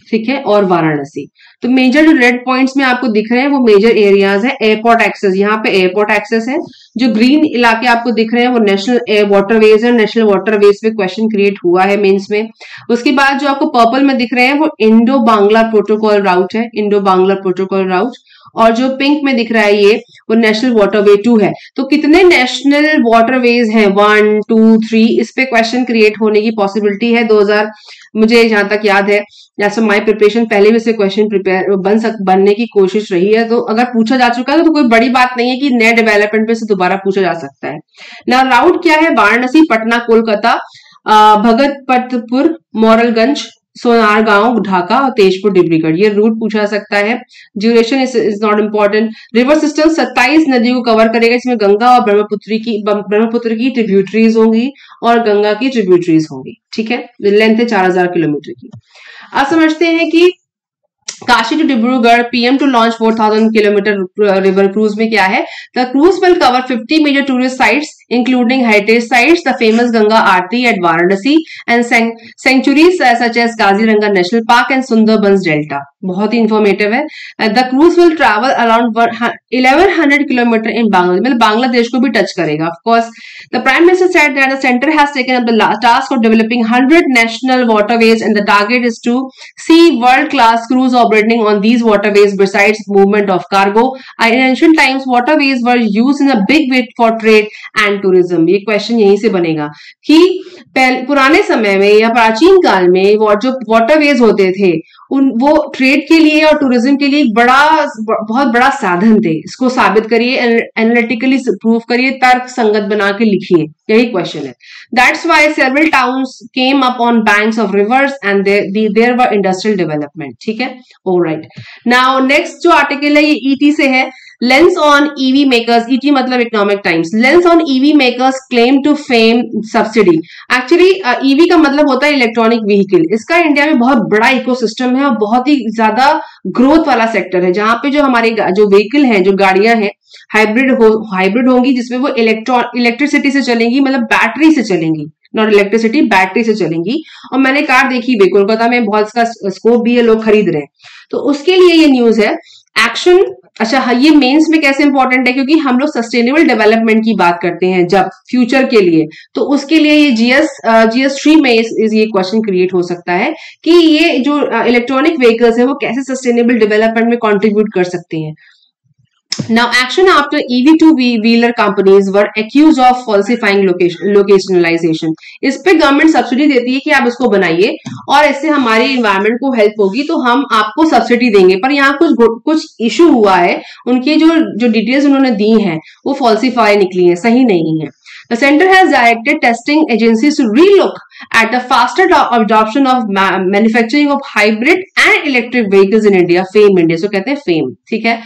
ठीक है, और वाराणसी। तो मेजर जो रेड पॉइंट्स में आपको दिख रहे हैं वो मेजर एरियाज है। एयरपोर्ट एक्सेस, यहाँ पे एयरपोर्ट एक्सेस है। जो ग्रीन इलाके आपको दिख रहे हैं वो नेशनल वाटरवेज है। नेशनल वाटरवेज पे क्वेश्चन क्रिएट हुआ है मेंस में। उसके बाद जो आपको पर्पल में दिख रहे हैं वो इंडो बांग्ला प्रोटोकॉल राउट है, इंडो बांग्ला प्रोटोकॉल राउट। और जो पिंक में दिख रहा है ये वो नेशनल वाटरवे 2 है। तो कितने नेशनल वाटरवेज हैं, 1 2 3, इस पे क्वेश्चन क्रिएट होने की पॉसिबिलिटी है। 2000 मुझे जहां तक याद है, जैसे माई प्रिपरेशन पहले भी से क्वेश्चन बनने की कोशिश रही है। तो अगर पूछा जा चुका है तो कोई बड़ी बात नहीं है कि नए डेवलपमेंट पे से दोबारा पूछा जा सकता है ना। राउट क्या है, वाराणसी, पटना, कोलकाता, भगतपुर, मोरलगंज, सोनारगांव, ढाका और तेजपुर, डिब्रूगढ़, ये रूट पूछा जा सकता है। Duration is not important. River system 27 नदियों को कवर करेगा, इसमें गंगा और ब्रह्मपुत्र की ट्रिब्यूटरीज होंगी और गंगा की ट्रिब्यूटरीज होंगी, ठीक है। लेंथ है 4000 किलोमीटर की। अब समझते हैं कि Kashi to Dibrugarh PM to launch 4000 kilometre river cruise में क्या है। The cruise will cover 50 major tourist sites including heritage sites, the famous Ganga aarti at Varanasi and sanctuaries such as Kaziranga national park and Sundarbans delta. बहुत ही इंफॉर्मेटिव है। The cruise will travel around 1100 kilometre in Bangladesh, मतलब बांग्लादेश को भी टच करेगा। Of course the prime minister said that the centre has taken up the task of developing 100 national waterways and the target is to see world class cruise operating on these waterways besides movement of cargo. In ancient times, waterways were used in a big way for trade and tourism. ये क्वेश्चन यहीं से बनेगा कि पुराने समय में या प्राचीन काल में जो वाटरवेज होते थे वो ट्रेड के लिए और टूरिज्म के लिए एक बहुत बड़ा साधन थे। इसको साबित करिए, एनालिटिकली प्रूव करिए, तर्क संगत बना के लिखिए, यही क्वेश्चन है। That's why several towns came up on banks of rivers and there were industrial development, ठीक है। ऑलराइट, नाउ नेक्स्ट जो आर्टिकल है ये ईटी से है। Lens on EV makers, ET मतलब Economic Times. Lens on EV makers claim to FAME subsidy. Actually EV का मतलब होता है इलेक्ट्रॉनिक व्हीकल। इसका इंडिया में बहुत बड़ा इकोसिस्टम है और बहुत ही ज्यादा ग्रोथ वाला सेक्टर है, जहां पे जो हमारे जो व्हीकल हैं, जो गाड़ियां हैं, हाइब्रिड होंगी, जिसमें वो इलेक्ट्रिसिटी से चलेंगी, मतलब बैटरी से चलेंगी, नॉट इलेक्ट्रिसिटी, बैटरी से चलेंगी। और मैंने कार देखी भी, कोलकाता में बहुत इसका स्कोप भी है, लोग खरीद रहे हैं। तो उसके लिए ये न्यूज है। एक्शन, अच्छा हाँ, ये मेंस में कैसे इंपॉर्टेंट है, क्योंकि हम लोग सस्टेनेबल डेवलपमेंट की बात करते हैं जब फ्यूचर के लिए, तो उसके लिए ये जीएस 3 में ये क्वेश्चन क्रिएट हो सकता है कि ये जो इलेक्ट्रॉनिक व्हीकल्स है वो कैसे सस्टेनेबल डेवलपमेंट में कंट्रीब्यूट कर सकते हैं। Now, action after EV two-wheeler companies were accused of falsifying locationalization. इस पे गवर्नमेंट सब्सिडी देती है कि आप इसको बनाइए और इससे हमारी इन्वायरमेंट को हेल्प होगी, तो हम आपको सब्सिडी देंगे। पर यहाँ कुछ इशू हुआ है, उनकी जो डिटेल्स उन्होंने दी हैं वो फॉल्सिफाई निकली हैं, सही नहीं है। The center has directed testing agencies to relook at the faster adoption of manufacturing of hybrid and electric vehicles in India. FAME India, so कहते हैं FAME, ठीक है।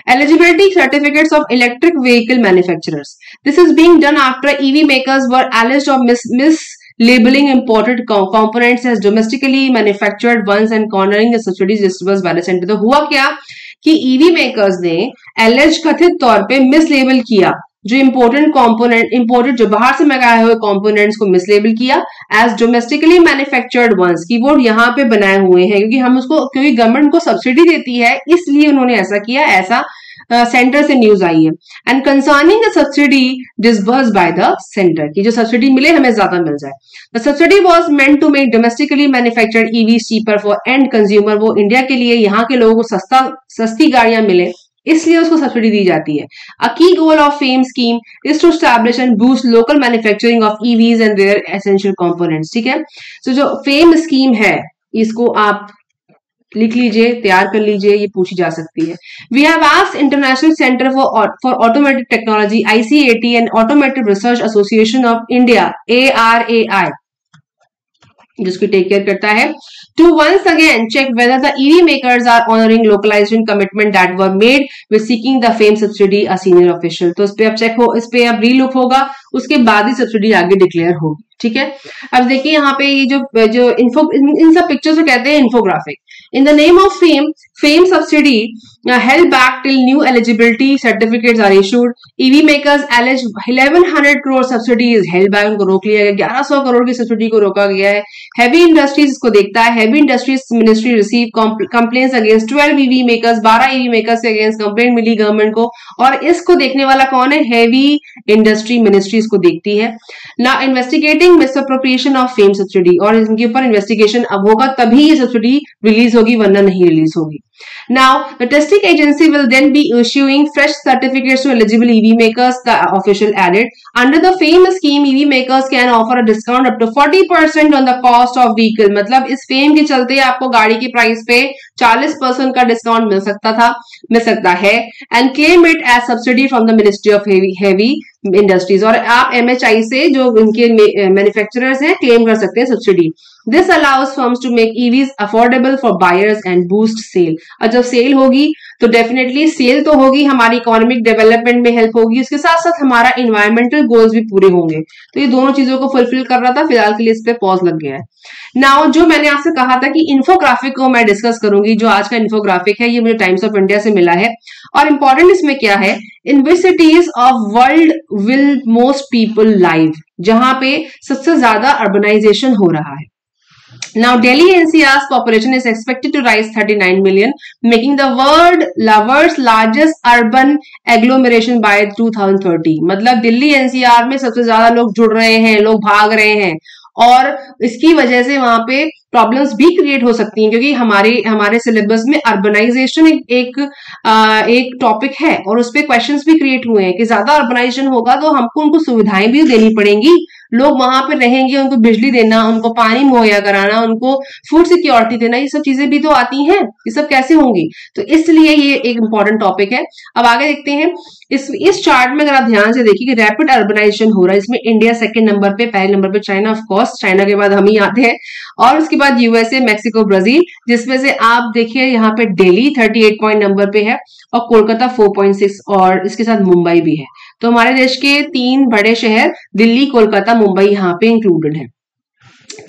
Eligibility certificates of electric vehicle manufacturers. This is being done after EV makers were alleged of mislabeling imported components as domestically manufactured ones and cornering the subsidies disbursed by the center. तो हुआ क्या कि EV makers ने alleged कथित तौर पे मिसलेबल किया, जो इंपोर्टेड जो बाहर से मंगाए हुए कंपोनेंट्स को मिसलेबल किया एज डोमेस्टिकली मैन्युफैक्चर्ड वंस, की वो यहाँ पे बनाए हुए हैं, क्योंकि गवर्नमेंट को सब्सिडी देती है, इसलिए उन्होंने ऐसा किया, ऐसा सेंटर से न्यूज आई है। And concerning the subsidy disburse by the centre, की जो सब्सिडी मिले हमें ज्यादा मिल जाए। The subsidy was meant to make domestically manufactured EV cheaper for end consumer, वो इंडिया के लिए यहाँ के लोगों को सस्ती गाड़ियां मिले इसलिए उसको सब्सिडी दी जाती है। A key goal of FAME scheme is to establish and boost local manufacturing of EVs and their essential components. ठीक है, तो जो फेम स्कीम है इसको आप लिख लीजिए, तैयार कर लीजिए, ये पूछी जा सकती है। We have asked international centre for automatic technology ICAT and automatic research association of India ARAI, जिसको टेक केयर करता है, to once again check whether the EV makers are honoring localization commitment that were made with seeking the FAME subsidy, a senior official। तो इस पे अब चेक हो, इस पे अब रीलुक होगा, उसके बाद ही सब्सिडी आगे डिक्लेयर होगी। ठीक है, अब देखिए यहाँ पे ये जो इन्फो, इन सब पिक्चर्स को कहते हैं infographic. In the name of fame subsidy held back till new eligibility certificates are issued, EV makers alleged 1100 crore subsidy is held back, उनको रोक लिया गया, 1100 करोड़ की सब्सिडी को रोका गया है। हैवी इंडस्ट्रीज इसको देखता है, heavy industries ministry receive complaints against 12 EV makers, 12 EV makers के अगेंस्ट कंप्लेंट मिली गवर्नमेंट को, और इसको देखने वाला कौन है? हैवी इंडस्ट्री मिनिस्ट्री इसको देखती है। ना investigating misappropriation of fame subsidy, और इनके ऊपर इन्वेस्टिगेशन अब होगा तभी ये सब्सिडी रिलीज होगी, वरना नहीं रिलीज होगी। Now, the testing agency will then be issuing fresh certificates to eligible EV makers, the official added. Under the FAME scheme, EV makers can offer a discount up to 40% on the cost of vehicle। मतलब इस FAME के चलते आपको गाड़ी की प्राइस पे 40% का डिस्काउंट मिल सकता है, and claim it as subsidy from the Ministry of Heavy Industries, और आप MHI से जो उनके मैन्युफैक्चरर्स हैं क्लेम कर सकते हैं subsidy. This allows firms to make EVs affordable for buyers and boost sale। और जब सेल होगी तो डेफिनेटली सेल तो होगी, हमारी इकोनॉमिक डेवलपमेंट में हेल्प होगी, उसके साथ साथ हमारा इन्वायरमेंटल गोल्स भी पूरे होंगे। तो ये दोनों चीजों को फुलफिल कर रहा था, फिलहाल के लिए इस पे पॉज लग गया है। नाउ जो मैंने आपसे कहा था कि इन्फोग्राफिक को मैं डिस्कस करूंगी, जो आज का इन्फोग्राफिक है ये मुझे टाइम्स ऑफ इंडिया से मिला है, और इंपॉर्टेंट इसमें क्या है, in which cities of world will most people live, जहां पे सबसे ज्यादा अर्बनाइजेशन हो रहा है। Now, Delhi NCR's population is expected to rise 39 million, making the world's largest urban agglomeration by 2030। मतलब दिल्ली NCR में सबसे ज्यादा लोग जुड़ रहे हैं, लोग भाग रहे हैं, और इसकी वजह से वहां पे प्रॉब्लम्स भी क्रिएट हो सकती हैं, क्योंकि हमारे सिलेबस में अर्बनाइजेशन एक टॉपिक है, और उस पर क्वेश्चंस भी क्रिएट हुए हैं कि ज्यादा अर्बनाइजेशन होगा तो हमको उनको सुविधाएं भी देनी पड़ेंगी, लोग वहां पे रहेंगे, उनको बिजली देना, उनको पानी मुहैया कराना, उनको फूड सिक्योरिटी देना, ये सब चीजें भी तो आती हैं, ये सब कैसे होंगी? तो इसलिए ये एक इंपॉर्टेंट टॉपिक है। अब आगे देखते हैं, इस चार्ट में अगर आप ध्यान से देखिए कि रैपिड अर्बनाइजेशन हो रहा है, इसमें इंडिया सेकंड नंबर पे, पहले नंबर पे चाइना, ऑफ कोर्स चाइना के बाद हम ही आते हैं, और उसके बाद USA, मैक्सिको, ब्राजील, जिसमें से आप देखिए यहाँ पे दिल्ली 38 पॉइंट नंबर पे है, और कोलकाता 4.6, और इसके साथ मुंबई भी है। तो हमारे देश के 3 बड़े शहर दिल्ली, कोलकाता, मुंबई यहाँ पे इंक्लूडेड है।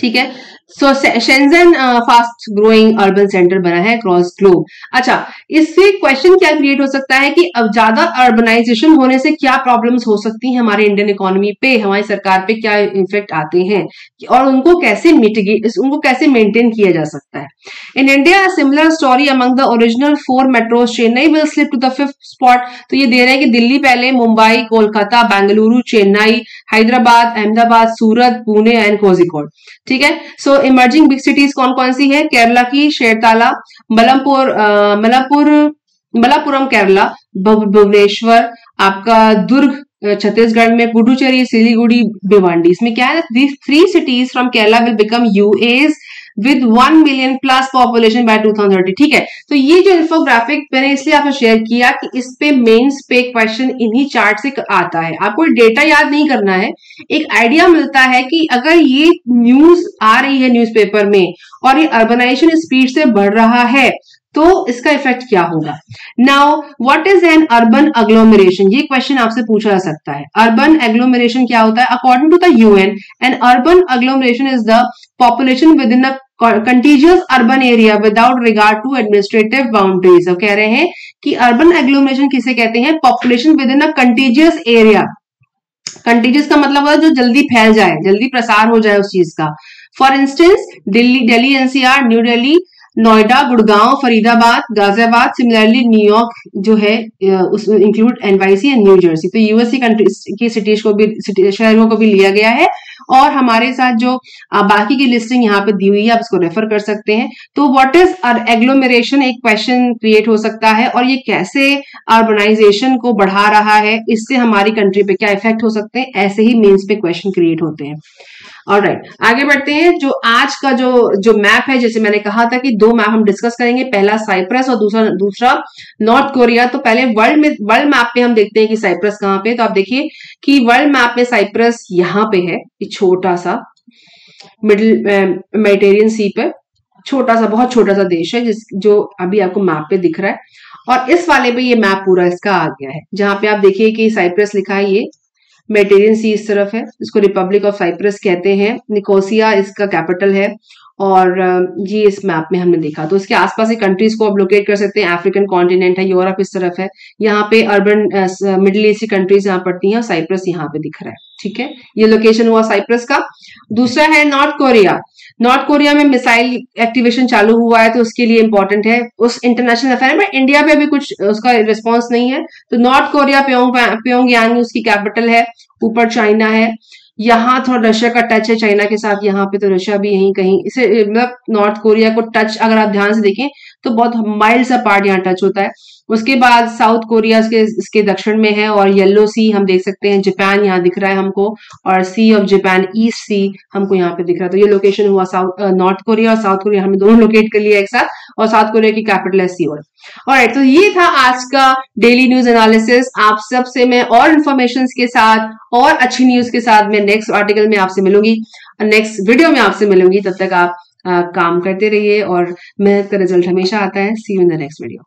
ठीक है, so Shenzhen fast growing urban centre बना है अक्रॉस ग्लोब। अच्छा, इससे क्वेश्चन क्या क्रिएट हो सकता है कि अब ज्यादा अर्बनाइजेशन होने से क्या प्रॉब्लम्स हो सकती हैं हमारे इंडियन इकोनॉमी पे, हमारी सरकार पे क्या इफेक्ट आते हैं, और उनको कैसे उनको कैसे मेंटेन किया जा सकता है। In India similar story among the original 4 metros, Chennai will slip to the 5th spot. तो ये दे रहे हैं कि दिल्ली पहले, मुंबई, कोलकाता, बेंगलुरु, चेन्नई, हैदराबाद, अहमदाबाद, सूरत, पुणे एंड कोझिकोड। ठीक है, सो इमर्जिंग बिग सिटीज कौन कौन सी है? केरला की शेरताला, मलप्पुरम केरला, भुवनेश्वर, आपका दुर्ग छत्तीसगढ़ में, पुडुचेरी, सिलीगुड़ी, भिवांडी। इसमें क्या है, these 3 cities from Kerala will become UAs with 1 million plus population by 2030। ठीक है, तो ये जो इन्फोग्राफिक मैंने इसलिए आपको शेयर किया कि इस पे मेंस पे क्वेश्चन इन्हीं चार्ट से आता है, आपको डेटा याद नहीं करना है, एक आइडिया मिलता है कि अगर ये न्यूज आ रही है न्यूज़पेपर में और ये अर्बनाइजेशन स्पीड से बढ़ रहा है तो इसका इफेक्ट क्या होगा। Now what is an urban agglomeration, ये क्वेश्चन आपसे पूछा जा सकता है। अर्बन एग्लोमरेशन क्या होता है? According to the UN, an urban agglomeration is the population within a contiguous urban area without regard to administrative boundaries। कह रहे हैं कि अर्बन एग्लोमरेशन किसे कहते हैं? पॉपुलेशन विद इन अ कंटीजियस एरिया। कंटीजियस का मतलब है जो जल्दी फैल जाए, जल्दी प्रसार हो जाए उस चीज का। For instance Delhi NCR, new Delhi, Noida, Gurgaon, Faridabad, Ghaziabad, similarly New York जो है उसमें include NYC and new Jersey. तो यूएसए कंट्रीज की सिटीज को भी, शहरों को भी लिया गया है। और हमारे साथ जो बाकी की लिस्टिंग यहाँ पे दी हुई है, आप इसको रेफर कर सकते हैं। तो व्हाट इज एग्लोमेरेशन, एक क्वेश्चन क्रिएट हो सकता है, और ये कैसे अर्बनाइजेशन को बढ़ा रहा है, इससे हमारी कंट्री पे क्या इफेक्ट हो सकते हैं, ऐसे ही मेंस पे क्वेश्चन क्रिएट होते हैं। ऑलराइट, आगे बढ़ते हैं। जो आज का जो मैप है, जैसे मैंने कहा था कि दो मैप हम डिस्कस करेंगे, पहला साइप्रस और दूसरा नॉर्थ कोरिया। तो पहले वर्ल्ड मैप पे हम देखते हैं कि साइप्रस कहाँ पे। तो आप देखिए कि वर्ल्ड मैप में साइप्रस यहाँ पे है, छोटा सा मिडिल मेडिटेरियन सी पे छोटा सा, बहुत छोटा सा देश है जो अभी आपको मैप पे दिख रहा है। और इस वाले पे ये मैप पूरा इसका आ गया है, जहां पे आप देखिए कि साइप्रस लिखा है, ये मेडिटेरियन सी इस तरफ है, इसको रिपब्लिक ऑफ साइप्रस कहते हैं। निकोसिया इसका कैपिटल है, और ये इस मैप में हमने देखा। तो इसके आसपास की कंट्रीज को आप लोकेट कर सकते हैं। अफ्रीकन कॉन्टिनेंट है, यूरोप इस तरफ है, यहाँ पे अर्बन मिडिल ईस्ट की कंट्रीज यहाँ पड़ती हैं, और साइप्रस यहाँ पे दिख रहा है। ठीक है, ये लोकेशन हुआ साइप्रस का। दूसरा है नॉर्थ कोरिया। नॉर्थ कोरिया में मिसाइल एक्टिवेशन चालू हुआ है, तो उसके लिए इंपॉर्टेंट है। उस इंटरनेशनल अफेयर में इंडिया पे अभी कुछ उसका रिस्पॉन्स नहीं है। तो नॉर्थ कोरिया प्योंगयांग उसकी कैपिटल है, ऊपर चाइना है, यहाँ थोड़ा रशिया का टच है चाइना के साथ, यहाँ पे तो रशिया भी यहीं कहीं, इसे मतलब नॉर्थ कोरिया को टच अगर आप ध्यान से देखें तो बहुत माइल्ड सा पार्ट यहाँ टच होता है। उसके बाद साउथ कोरिया इसके दक्षिण में है, और येलो सी हम देख सकते हैं, जापान यहाँ दिख रहा है हमको, और सी ऑफ जापान, ईस्ट सी हमको यहाँ पे दिख रहा है। तो ये लोकेशन हुआ नॉर्थ कोरिया और साउथ कोरिया, हमें दोनों लोकेट कर लिया एक साथ, और साउथ कोरिया की कैपिटल है सियोल। ऑलराइट, तो ये था आज का डेली न्यूज एनालिसिस। आप सबसे मैं और इंफॉर्मेशन के साथ और अच्छी न्यूज के साथ मैं नेक्स्ट आर्टिकल में आपसे मिलूंगी, नेक्स्ट वीडियो में आपसे मिलूंगी। तब तक आप काम करते रहिए, और मेहनत का रिजल्ट हमेशा आता है। See you in the next video.